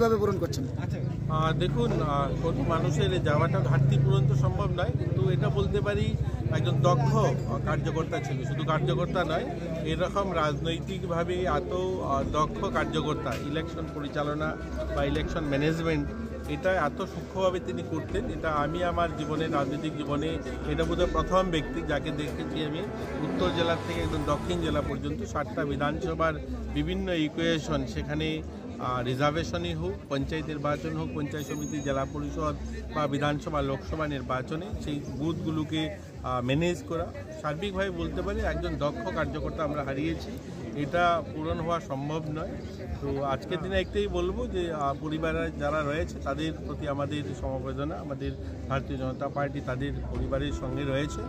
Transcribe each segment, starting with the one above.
কিভাবে পূরণ করছেন? দেখুন, কোনো মানুষের যাওয়াটা ঘাটতি পূরণ তো সম্ভব নয়, কিন্তু এটা বলতে পারি একজন দক্ষ কার্যকর্তা ছিল। শুধু কার্যকর্তা নয়, এরকম রাজনৈতিকভাবে এত দক্ষ কার্যকর্তা, ইলেকশন পরিচালনা বা ইলেকশন ম্যানেজমেন্ট এটা এত সূক্ষ্মভাবে তিনি করতেন। এটা আমি আমার জীবনে, রাজনৈতিক জীবনে এটা বোধহয় প্রথম ব্যক্তি যাকে দেখেছি আমি উত্তর জেলা থেকে একদম দক্ষিণ জেলা পর্যন্ত 7টা বিধানসভার বিভিন্ন ইকুয়েশন, সেখানে রিজার্ভেশনই হোক, পঞ্চায়েত নির্বাচন হোক, পঞ্চায়েত সমিতি, জেলা পরিষদ বা বিধানসভা লোকসভা নির্বাচনে সেই বুথগুলোকে ম্যানেজ করা, সার্বিকভাবে বলতে পারি একজন দক্ষ কার্যকর্তা আমরা হারিয়েছি। এটা পূরণ হওয়া সম্ভব নয়। তো আজকের দিনে একটাই বলবো যে পরিবারের যারা রয়েছে তাদের প্রতি আমাদের সমবেদনা। আমাদের ভারতীয় জনতা পার্টি তাদের পরিবারের সঙ্গে রয়েছে।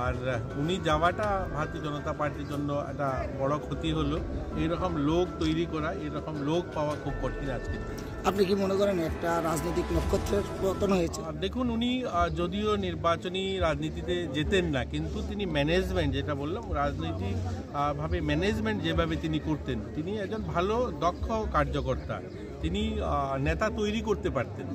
আর উনি যাওয়াটা ভারতীয় জনতা পার্টির জন্য একটা বড় ক্ষতি হলো। এইরকম লোক তৈরি করা, এরকম লোক পাওয়া খুব কঠিন আজকের দিনে। আপনি কি মনে করেন একটা রাজনৈতিক নক্ষত্রের পতন হয়েছে? দেখুন, উনি যদিও নির্বাচনী রাজনীতিতে যেতেন না, কিন্তু তিনি ম্যানেজমেন্ট, যেটা বললাম রাজনৈতিক ভাবে ম্যানেজমেন্ট যেভাবে তিনি করতেন, তিনি একজন ভালো দক্ষ কার্যকর্তা। তিনি নেতা তৈরি করতে পারতেন।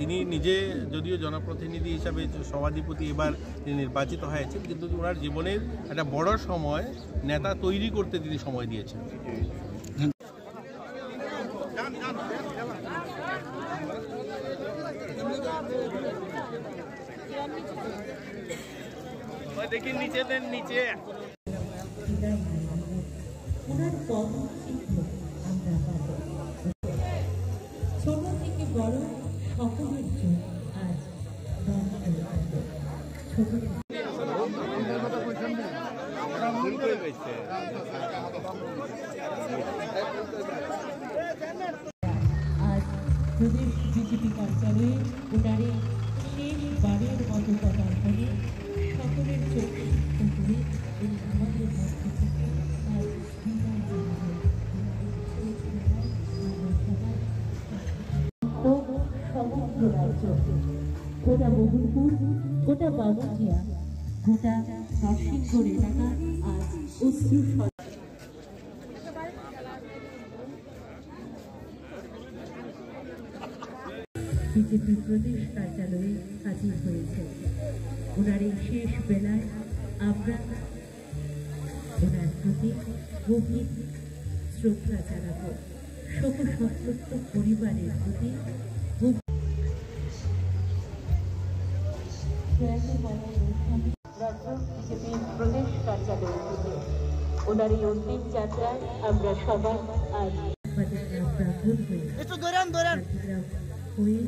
তিনি নিজে যদিও জনপ্রতিনিধি হিসাবে সভাধিপতি এবার তিনি নির্বাচিত হয়েছেন, কিন্তু ওনার জীবনের একটা বড় সময় নেতা তৈরি করতে তিনি সময় দিয়েছেন। দেখি নিচে দেন, নিচে ছোট থেকে বড় সকলের জন্য আজ ছোট আজ প্রদেশ বিজেপি কার্যালয়ে ওনারে শেষবারের মতো পদার্পণে সকলের চোখে উনি আমাদের মধ্যে থেকে আজ সমগ্র রাজ্য, গোটা বহুলপুর, গোটা বাবুজিয়া, গোটা নরসিংগড় এলাকা আজ অশ্রু বিজেপি প্রদেশ কার্যালয়ে হাজির হয়েছে। ওনার এই শেষ বেলায় আমরা ওনার প্রতি গভীর শ্রদ্ধা জানাবো। শোক সন্তপ্ত পরিবারের প্রতি বিজেপির প্রদেশ কার্যালয় থেকে ওনার এই অন্তিম যাত্রায় আমরা সবাই আজ হয়ে